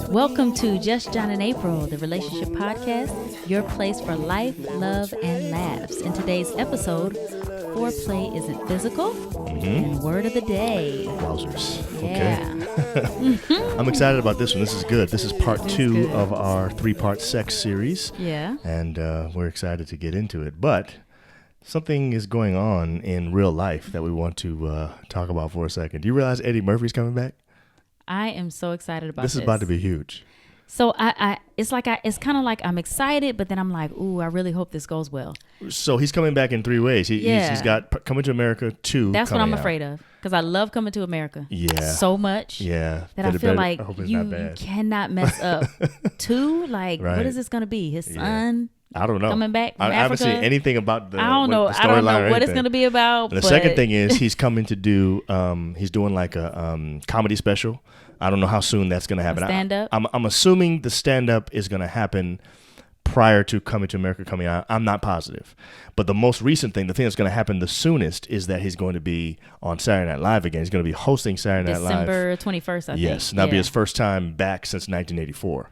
Welcome to Just John and April, the relationship podcast, your place for life, love, and laughs. In today's episode, foreplay isn't physical, and word of the day. Wowzers. Yeah. Okay. I'm excited about this one. This is good. This is part two of our 3-part sex series. Yeah. And we're excited to get into it. But something is going on in real life that we want to talk about for a second. Do you realize Eddie Murphy's coming back? I am so excited about this. This is about to be huge. So it's kind of like I'm excited, but then I'm like, ooh, I really hope this goes well. So he's coming back in 3 ways. He's got Coming to America 2. That's what I'm afraid of, because I love Coming to America so much. Yeah. That I feel like you cannot mess up 2. Like, right. What is this going to be? His son? I don't know. Coming back from I haven't seen anything about the I don't know what it's going to be about. And the second thing is he's coming to do, he's doing like a comedy special. I don't know how soon that's going to happen. Stand-up? I'm assuming the stand-up is going to happen prior to Coming to America coming out. I'm not positive. But the most recent thing, the thing that's going to happen the soonest, is that he's going to be on Saturday Night Live again. He's going to be hosting Saturday Night Live. December 21st, I think. Yes, that'll be his first time back since 1984.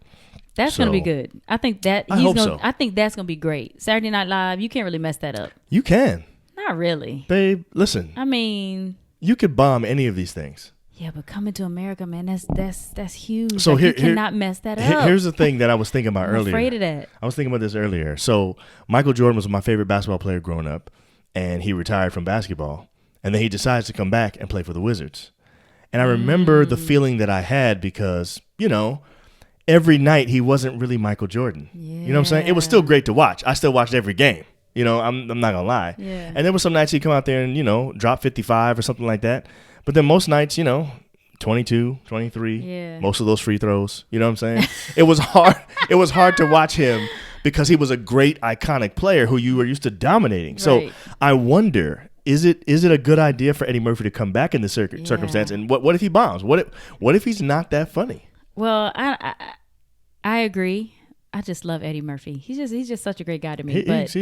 That's going to be good. I think that's going to be great. Saturday Night Live, you can't really mess that up. You can. Not really. Babe, listen. I mean, you could bomb any of these things. Yeah, but Coming to America, man, that's huge. So you cannot mess that up. Here's the thing that I was thinking about earlier. I'm afraid of that. I was thinking about this earlier. So Michael Jordan was my favorite basketball player growing up, and he retired from basketball, and then he decides to come back and play for the Wizards. And I remember the feeling that I had because, every night he wasn't really Michael Jordan. Yeah. You know what I'm saying? It was still great to watch. I still watched every game. I'm not going to lie. Yeah. And there were some nights he'd come out there and, drop 55 or something like that. But then most nights, 22, 23, most of those free throws, you know what I'm saying? It was hard. It was hard to watch him because he was a great, iconic player who you were used to dominating. Right. So I wonder, is it a good idea for Eddie Murphy to come back in this circumstance? And what if he bombs? What if he's not that funny? Well, I agree. I just love Eddie Murphy. He's just such a great guy to me. Because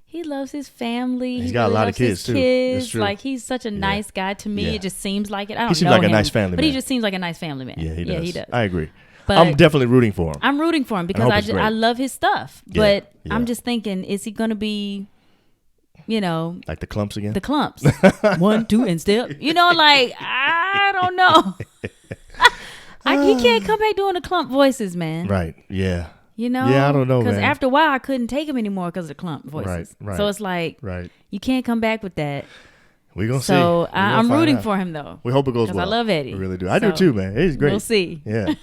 he loves his family. He's got a lot of kids too. That's true. Like, he's such a nice guy to me. It just seems like it. I don't know him. He seems like a nice family man. But he just seems like a nice family man. Yeah, he does. I agree. But I'm definitely rooting for him. I'm rooting for him because I love his stuff. But I'm just thinking, is he going to be, like the Clumps again? The Clumps. 1, 2, and step. I don't know. He can't come back doing the Clump voices, man. Right. Yeah. Yeah, I don't know, because after a while I couldn't take him anymore because of the Clump voices. Right. So it's like, you can't come back with that. We're going to see. So I'm rooting for him, though. We hope it goes well. Because I love Eddie. We really do. I do too, man. He's great. We'll see. Yeah.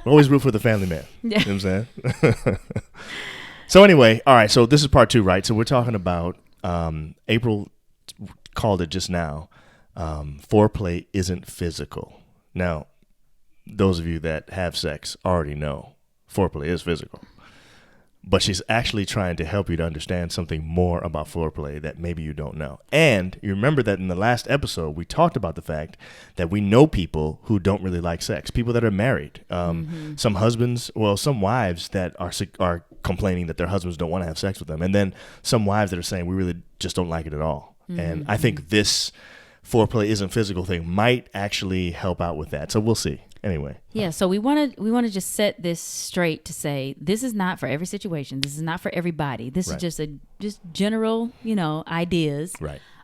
We always root for the family man. Yeah. You know what I'm saying? So anyway, all right. So this is part 2, right? So we're talking about, April called it just now, foreplay isn't physical. Now, those of you that have sex already know foreplay is physical. But she's actually trying to help you to understand something more about foreplay that maybe you don't know. And you remember that in the last episode, we talked about the fact that we know people who don't really like sex, people that are married, some husbands, some wives that are complaining that their husbands don't want to have sex with them. And then some wives that are saying, we really just don't like it at all. And I think this foreplay isn't physical thing might actually help out with that. So we'll see. Anyway. Yeah, so we want to just set this straight to say this is not for every situation. This is not for everybody. This is just general, ideas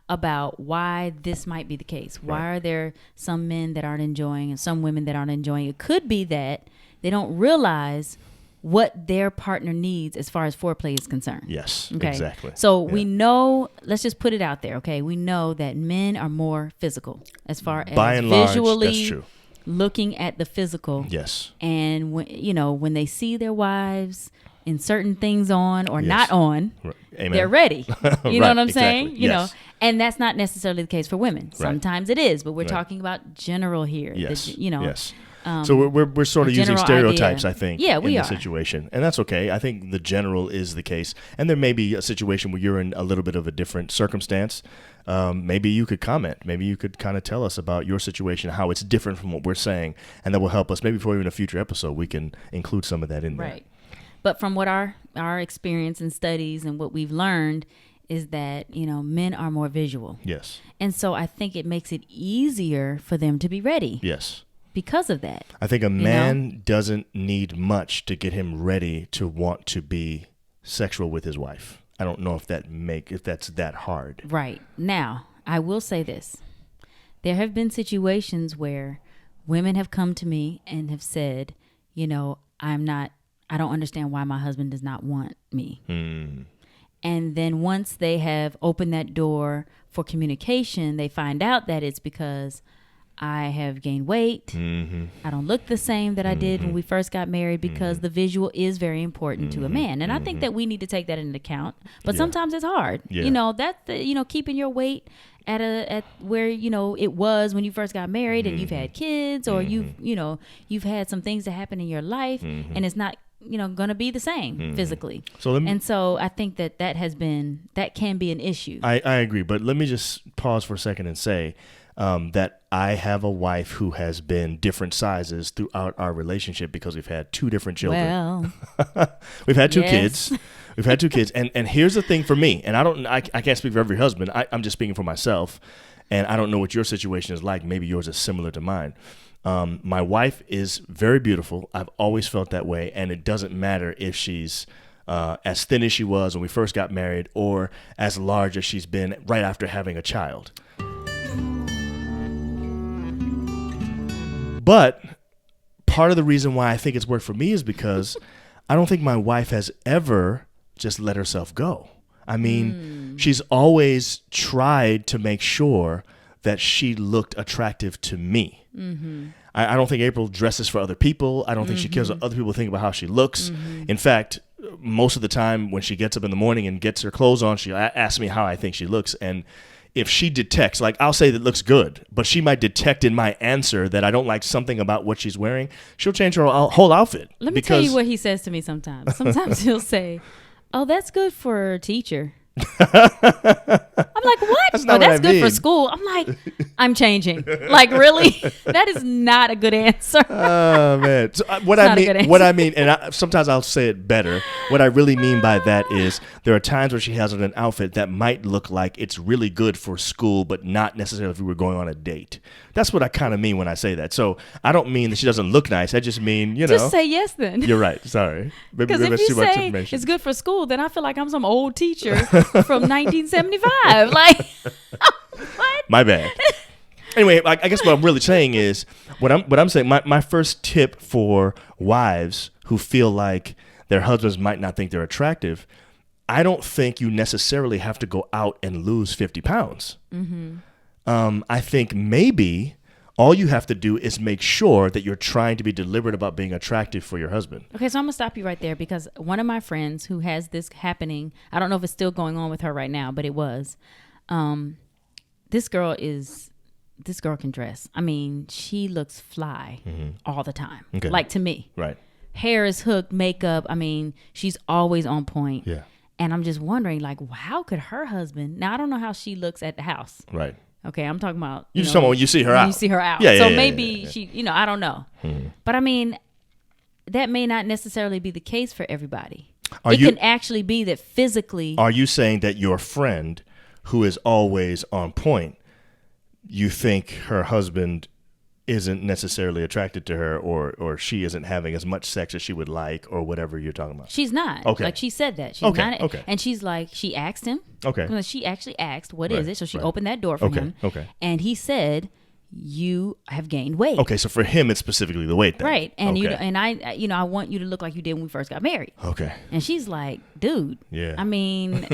about why this might be the case. Why are there some men that aren't enjoying and some women that aren't enjoying? It could be that they don't realize what their partner needs as far as foreplay is concerned. Yes, okay? Exactly. So we know, let's just put it out there, okay? We know that men are more physical as far as by and visually large, that's true. Looking at the physical. Yes. And when they see their wives in certain things on or not on, they're ready. You know what I'm saying? You know, and that's not necessarily the case for women. Sometimes it is, but we're talking about general here. Yes. Yes. So we're sort of using stereotypes, idea. I think, in the situation. And that's okay. I think the general is the case. And there may be a situation where you're in a little bit of a different circumstance. Maybe you could comment. Maybe you could kind of tell us about your situation, how it's different from what we're saying. And that will help us. Maybe for even a future episode, we can include some of that in there. Right. But from what our experience and studies and what we've learned is that, men are more visual. Yes. And so I think it makes it easier for them to be ready. Yes. Because of that. I think a man doesn't need much to get him ready to want to be sexual with his wife. I don't know if that's that hard. Right. Now, I will say this. There have been situations where women have come to me and have said, I don't understand why my husband does not want me. And then once they have opened that door for communication, they find out that it's because I have gained weight. Mm-hmm. I don't look the same that I did when we first got married, because the visual is very important to a man. And I think that we need to take that into account. But sometimes it's hard. Yeah. That's keeping your weight at where it was when you first got married, and you've had kids, or you've had some things that happen in your life, and it's not going to be the same physically. So I think that can be an issue. I agree, but let me just pause for a second and say that I have a wife who has been different sizes throughout our relationship because we've had two different children. Well, we've had two kids. We've had two kids. And here's the thing for me, and I can't speak for every husband. I'm just speaking for myself, and I don't know what your situation is like. Maybe yours is similar to mine. My wife is very beautiful. I've always felt that way, and it doesn't matter if she's as thin as she was when we first got married or as large as she's been right after having a child. But part of the reason why I think it's worked for me is because I don't think my wife has ever just let herself go. I mean, she's always tried to make sure that she looked attractive to me. Mm-hmm. I don't think April dresses for other people. I don't think she cares what other people think about how she looks. In fact, most of the time when she gets up in the morning and gets her clothes on, she asks me how I think she looks. And if she detects, like, I'll say that looks good, but she might detect in my answer that I don't like something about what she's wearing, she'll change her whole outfit. Let me tell you what he says to me sometimes. Sometimes he'll say, "Oh, that's good for a teacher." I'm like, what? That's good for school. I'm like, I'm changing. Like, really? That is not a good answer. Oh man. So what I mean, and sometimes I'll say it better. What I really mean by that is there are times where she has an outfit that might look like it's really good for school, but not necessarily if we were going on a date. That's what I kind of mean when I say that. So I don't mean that she doesn't look nice. I just mean, just say yes then. You're right. Sorry. Because if you say it's good for school, then I feel like I'm some old teacher from 1975. Like, what? My bad. Anyway, I guess what I'm really saying is what I'm saying. My first tip for wives who feel like their husbands might not think they're attractive, I don't think you necessarily have to go out and lose 50 pounds. Mm-hmm. I think maybe all you have to do is make sure that you're trying to be deliberate about being attractive for your husband. Okay, so I'm going to stop you right there, because one of my friends who has this happening, I don't know if it's still going on with her right now, but it was. This girl can dress. I mean, she looks fly all the time. Okay. Like, to me. Right. Hair is hooked, makeup. I mean, she's always on point. Yeah. And I'm just wondering, like, how could her husband, now I don't know how she looks at the house. Right. Okay, I'm talking about... You're talking about when you see her out. You see her out. Yeah, so maybe she, I don't know. But I mean, that may not necessarily be the case for everybody. It can actually be that physically... Are you saying that your friend, who is always on point, you think her husband isn't necessarily attracted to her, or she isn't having as much sex as she would like, or whatever you're talking about? She's not. Okay. Like, she said that. She's not. Okay. And she's like, she asked him. Okay. She actually asked, what is it? So she opened that door for him. Okay. And he said, you have gained weight. Okay, so for him, it's specifically the weight then. Right. And I want you to look like you did when we first got married. Okay. And she's like, dude. Yeah. I mean.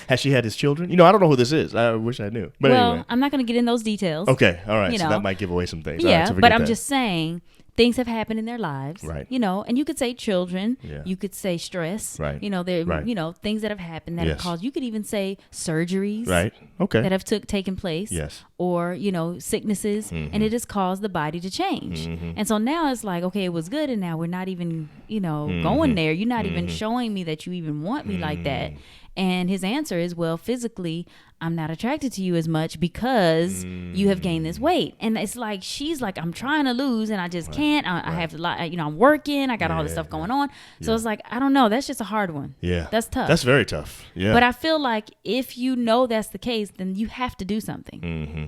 Has she had his children? I don't know who this is. I wish I knew. But anyway. I'm not going to get in those details. Okay. All right. So that might give away some things. Yeah, but I'm just saying, things have happened in their lives. Right. And you could say children. Yeah. You could say stress. Right. Things that have happened that have caused. You could even say surgeries. Right. Okay. That have taken place. Yes. Or, sicknesses. Mm-hmm. And it has caused the body to change. Mm-hmm. And so now it's like, okay, it was good. And now we're not even, going there. You're not even showing me that you even want me like that. And his answer is, well, physically, I'm not attracted to you as much because you have gained this weight. And it's like, she's like, I'm trying to lose and I just can't. I have to, I'm working. I got all this stuff going on. So it's like, I don't know. That's just a hard one. Yeah. That's tough. That's very tough. Yeah. But I feel like if you know that's the case, then you have to do something. Mm-hmm.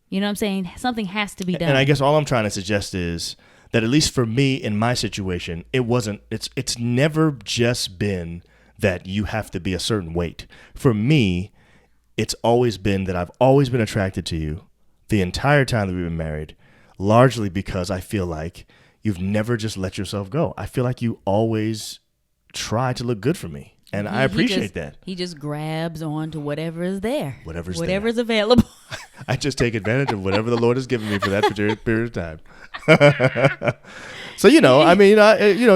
You know what I'm saying? Something has to be done. And I guess all I'm trying to suggest is that at least for me in my situation, it's never just been that you have to be a certain weight. For me, it's always been that I've always been attracted to you the entire time that we've been married, largely because I feel like you've never just let yourself go. I feel like you always try to look good for me. And I appreciate that. He just grabs on to whatever is there. Whatever's available. I just take advantage of whatever the Lord has given me for that period of time. So, I mean,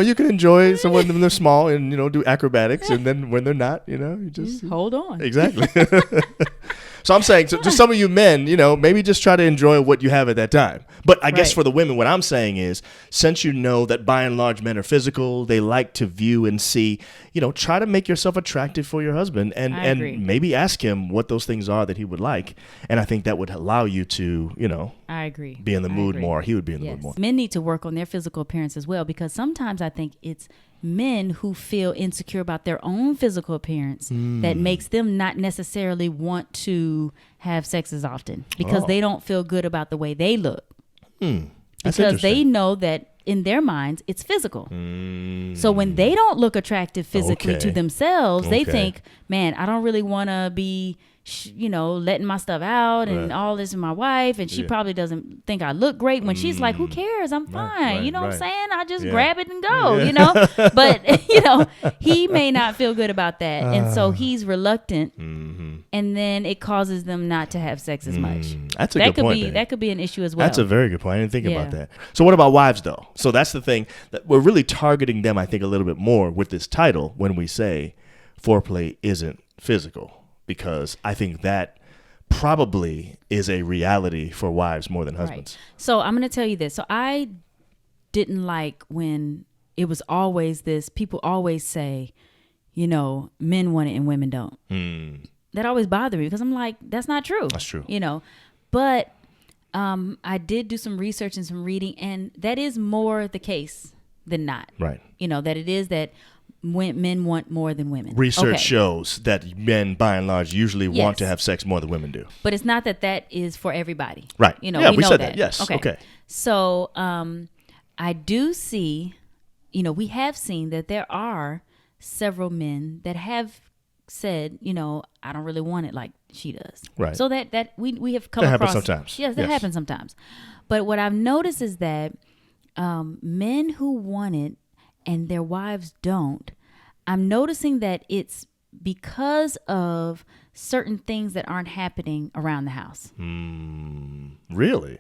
you can enjoy someone when they're small and, do acrobatics. And then when they're not, you just hold on. Exactly. So I'm saying to some of you men, maybe just try to enjoy what you have at that time. But I guess for the women, what I'm saying is, since you know that by and large men are physical, they like to view and see, try to make yourself attractive for your husband and maybe ask him what those things are that he would like. And I think that would allow you to, I agree. Be in the mood more. He would be in the mood more. Men need to work on their physical appearance as well, because sometimes I think it's men who feel insecure about their own physical appearance that makes them not necessarily want to have sex as often because they don't feel good about the way they look. Because they know that in their minds it's physical. So when they don't look attractive physically to themselves, they think, man, I don't really want to be letting my stuff out and all this with my wife, and she probably doesn't think I look great when she's like, who cares, I'm fine, you know what I'm saying, I just grab it and go, but he may not feel good about that, and so he's reluctant, and then it causes them not to have sex as much. That's a good point. That could be an issue as well. That's a very good point. I didn't think about that. So what about wives though? So that's the thing, that we're really targeting them, I think, a little bit more with this title when we say foreplay isn't physical. Because I think that probably is a reality for wives more than husbands. Right. So I'm going to tell you this. So I didn't like when it was always this, people always say, men want it and women don't. That always bothered me because I'm like, that's not true. That's true. But I did do some research and some reading, and that is more the case than not. Right. That it is that men want more than women. Research shows that men, by and large, usually want to have sex more than women do. But it's not that is for everybody. Right. We know said that. Yes. Okay. So I do see, we have seen that there are several men that have said, I don't really want it like she does. Right. So that we have come across. That happens sometimes. Yes, that happens sometimes. But what I've noticed is that men who want it and their wives don't, I'm noticing that it's because of certain things that aren't happening around the house. Really?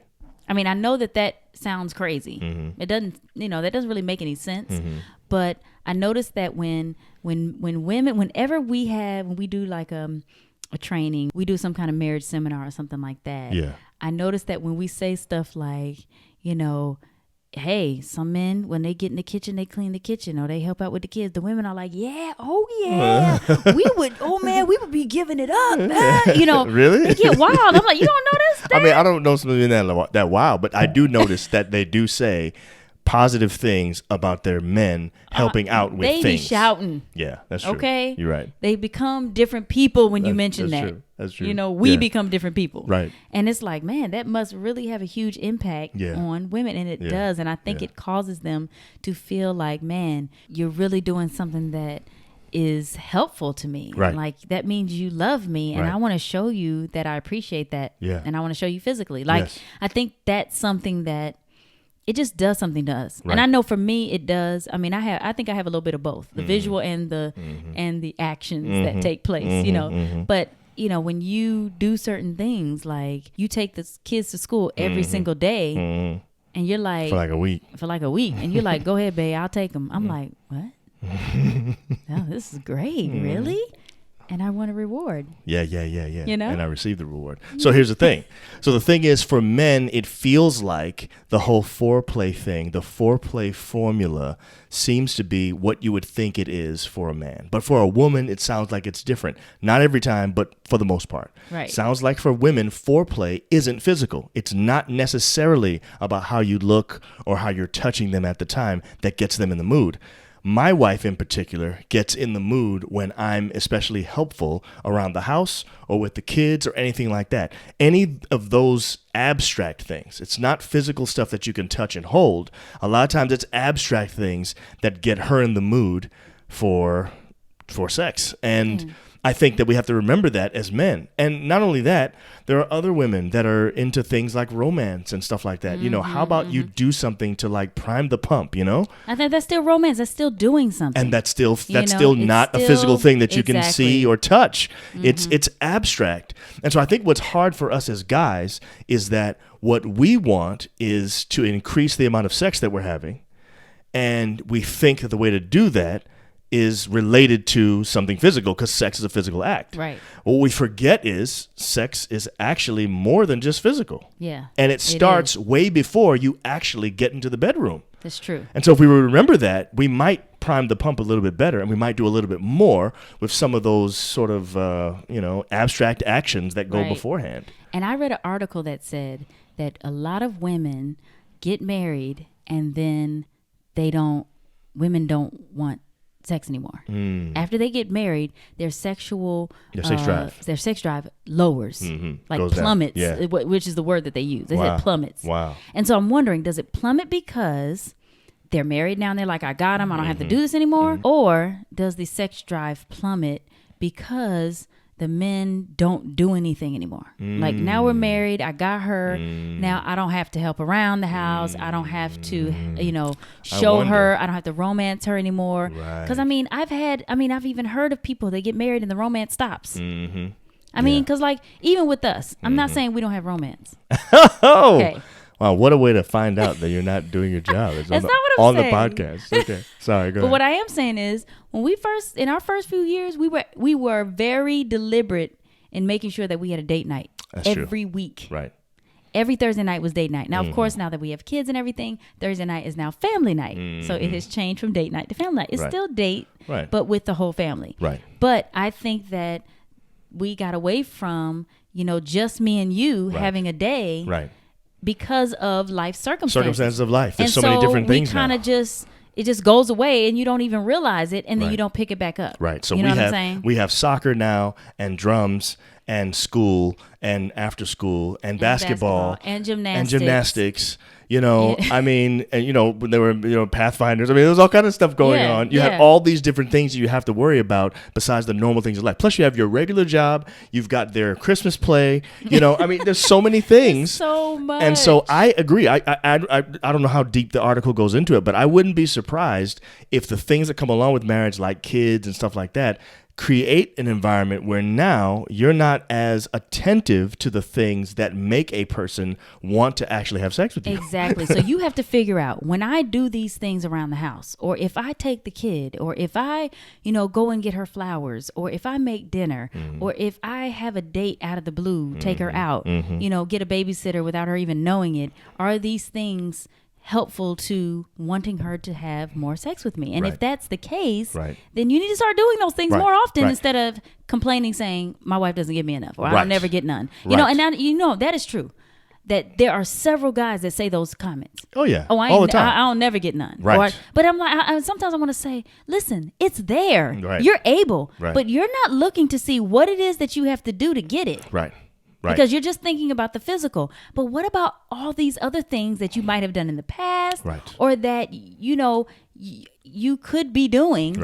I mean, I know that sounds crazy. It doesn't, that doesn't really make any sense. But I noticed that when women, whenever when we do like a training, we do some kind of marriage seminar or something like that. Yeah. I noticed that when we say stuff like, hey, some men, when they get in the kitchen, they clean the kitchen or they help out with the kids. The women are like, we would be giving it up. Really? They get wild. I'm like, you don't notice that? I mean, I don't know some men that wild, but I do notice that they do say positive things about their men helping out with things. They be shouting. Yeah, that's true. Okay? You're right. They become different people when you mention that. True. That's true. We become different people. Right. And it's like, man, that must really have a huge impact on women. And it does. And I think it causes them to feel like, man, you're really doing something that is helpful to me. Right. Like, that means you love me. And I want to show you that I appreciate that. Yeah. And I want to show you physically. Like, I think that's something that it just does something to us. Right. And I know for me it does. I mean, I think I have a little bit of both, the visual and the actions that take place, But, when you do certain things, like you take the kids to school every single day and you're like, for like a week. And you're like, go ahead, babe, I'll take them. I'm like, what? Oh, this is great. Really? And I want a reward. Yeah. You know? And I received the reward. So here's the thing. So the thing is, for men, it feels like the whole foreplay thing, the foreplay formula seems to be what you would think it is for a man. But for a woman, it sounds like it's different. Not every time, but for the most part. Right. Sounds like for women, foreplay isn't physical. It's not necessarily about how you look or how you're touching them at the time that gets them in the mood. My wife in particular gets in the mood when I'm especially helpful around the house or with the kids or anything like that. Any of those abstract things. It's not physical stuff that you can touch and hold. A lot of times it's abstract things that get her in the mood for sex. And I think that we have to remember that as men. And not only that, there are other women that are into things like romance and stuff like that. You know, how about you do something to like prime the pump, you know? I think that's still romance. That's still doing something. And that's still not a physical thing that you can see or touch. It's abstract. And so I think what's hard for us as guys is that what we want is to increase the amount of sex that we're having. And we think that the way to do that is related to something physical because sex is a physical act. Right. What we forget is sex is actually more than just physical. Yeah. And it starts way before you actually get into the bedroom. That's true. And so if we remember that, we might prime the pump a little bit better and we might do a little bit more with some of those sort of, abstract actions that go beforehand. And I read an article that said that a lot of women get married and then women don't want sex anymore. After they get married, their sex drive lowers, like goes plummets, which is the word that they use. They said plummets. Wow. And so I'm wondering, does it plummet because they're married now and they're like, I got him, I don't have to do this anymore? Or does the sex drive plummet because the men don't do anything anymore? Like, now we're married, I got her, now I don't have to help around the house, I don't have to, show her, I don't have to romance her anymore. Because I've even heard of people that get married and the romance stops. I mean, because like, even with us, I'm not saying we don't have romance. Okay. Wow, what a way to find out that you're not doing your job. It's That's not what I'm saying. On the podcast. Okay, sorry, go ahead. But what I am saying is, when in our first few years, we were very deliberate in making sure that we had a date night every week. Right. Every Thursday night was date night. Now, of course, now that we have kids and everything, Thursday night is now family night. So it has changed from date night to family night. It's still date, but with the whole family. Right. But I think that we got away from, just me and you having a day. Right. Because of life circumstances of life. There's so many different things now. It just goes away and you don't even realize it, and then you don't pick it back up. Right. So we have soccer now and drums and school and after school and basketball and gymnastics. I mean, and when there were Pathfinders. I mean, there was all kind of stuff going on. You had all these different things that you have to worry about besides the normal things of life. Plus, you have your regular job. You've got their Christmas play. I mean, there's so many things. So much. And so I agree. I don't know how deep the article goes into it, but I wouldn't be surprised if the things that come along with marriage, like kids and stuff like that, create an environment where now you're not as attentive to the things that make a person want to actually have sex with you. Exactly. So you have to figure out, when I do these things around the house, or if I take the kid, or if I, go and get her flowers, or if I make dinner, or if I have a date out of the blue, take her out, get a babysitter without her even knowing it, are these things helpful to wanting her to have more sex with me? And if that's the case, then you need to start doing those things more often instead of complaining, saying my wife doesn't give me enough, or I'll never get none. And now, that is true. That there are several guys that say those comments. Oh yeah, all the time. I'll never get none. Right. But I'm like, sometimes I want to say, listen, it's there. Right. You're able, but you're not looking to see what it is that you have to do to get it. Right. Because you're just thinking about the physical. But what about all these other things that you might have done in the past, or that you could be doing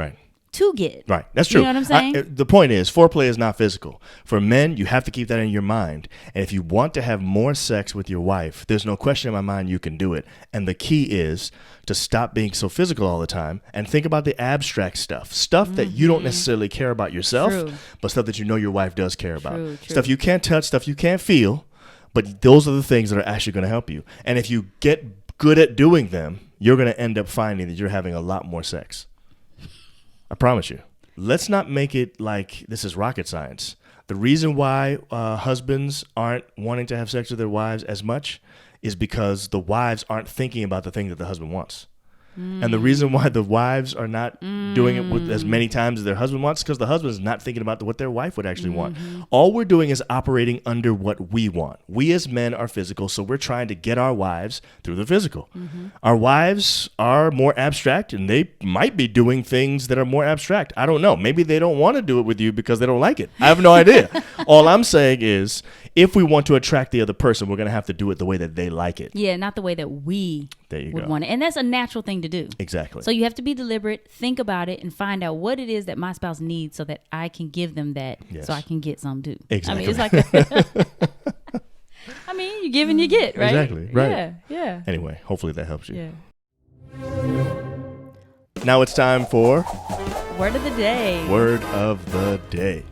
to get? Right. That's true. You know what I'm saying? The point is, foreplay is not physical. For men, you have to keep that in your mind. And if you want to have more sex with your wife, there's no question in my mind you can do it. And the key is to stop being so physical all the time and think about the abstract stuff that you don't necessarily care about yourself, but stuff that your wife does care about. Stuff you can't touch, stuff you can't feel, but those are the things that are actually going to help you. And if you get good at doing them, you're going to end up finding that you're having a lot more sex. I promise you. let's not make it like this is rocket science. The reason why husbands aren't wanting to have sex with their wives as much is because the wives aren't thinking about the thing that the husband wants. And the reason why the wives are not doing it with as many times as their husband wants is because the husband is not thinking about what their wife would actually want. All we're doing is operating under what we want. We as men are physical, so we're trying to get our wives through the physical. Our wives are more abstract, and they might be doing things that are more abstract. I don't know. Maybe they don't want to do it with you because they don't like it. I have no idea. All I'm saying is, if we want to attract the other person, we're going to have to do it the way that they like it. Yeah, not the way that we would want it. And that's a natural thing to do. Exactly. So you have to be deliberate, think about it, and find out what it is that my spouse needs so that I can give them that so I can get some too. Exactly. I mean, it's like, I mean, you give and you get, right? Exactly. Right. Yeah, yeah. Anyway, hopefully that helps you. Yeah. Now it's time for Word of the day. Word of the day.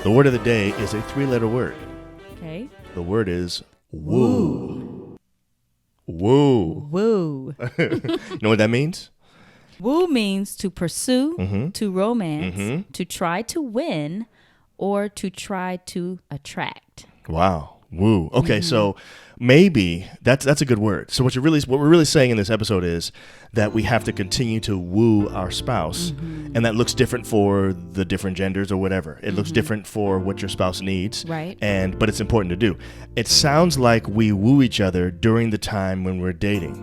The word of the day is a 3-letter word. Okay. The word is woo. Woo. Woo. You know what that means? Woo means to pursue, to romance, to try to win, or to try to attract. Wow. Woo. Okay, so maybe that's a good word. So what we're really saying in this episode is that we have to continue to woo our spouse, and that looks different for the different genders or whatever. It looks different for what your spouse needs, right? But it's important to do. It sounds like we woo each other during the time when we're dating,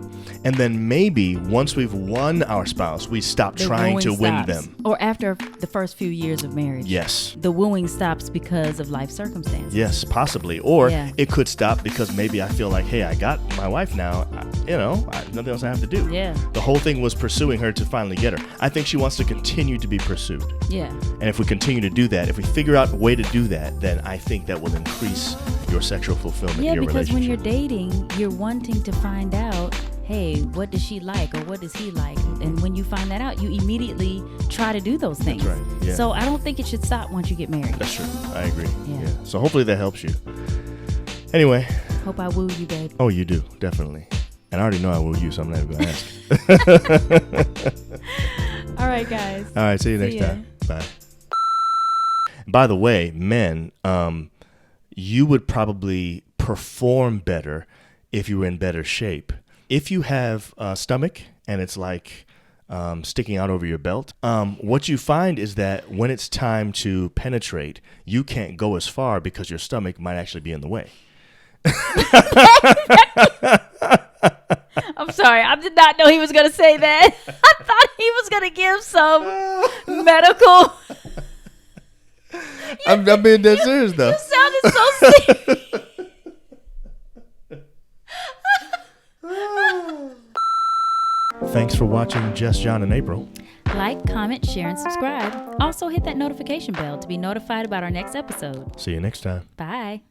and then maybe once we've won our spouse, we stop trying to win them. Or after the first few years of marriage. Yes. The wooing stops because of life circumstances. Yes, possibly. Or it could stop because maybe I feel like, hey, I got my wife now. Nothing else I have to do. Yeah. The whole thing was pursuing her to finally get her. I think she wants to continue to be pursued. Yeah. And if we continue to do that, if we figure out a way to do that, then I think that will increase your sexual fulfillment in your relationship. Yeah, because when you're dating, you're wanting to find out, hey, what does she like or what does he like? And when you find that out, you immediately try to do those things. That's right. Yeah. So I don't think it should stop once you get married. That's true. I agree. Yeah. So hopefully that helps you. Anyway. Hope I woo you, babe. Oh, you do. Definitely. And I already know I will you, so I'm not even going to ask. All right, guys. All right, see you next time. Bye. By the way, men, you would probably perform better if you were in better shape. If you have a stomach and it's like sticking out over your belt, what you find is that when it's time to penetrate, you can't go as far because your stomach might actually be in the way. I'm sorry. I did not know he was going to say that. I thought he was going to give some medical. I'm being dead serious, though. You sounded so serious. Thanks for watching Just John and April. Like, comment, share, and subscribe. Also hit that notification bell to be notified about our next episode. See you next time. Bye.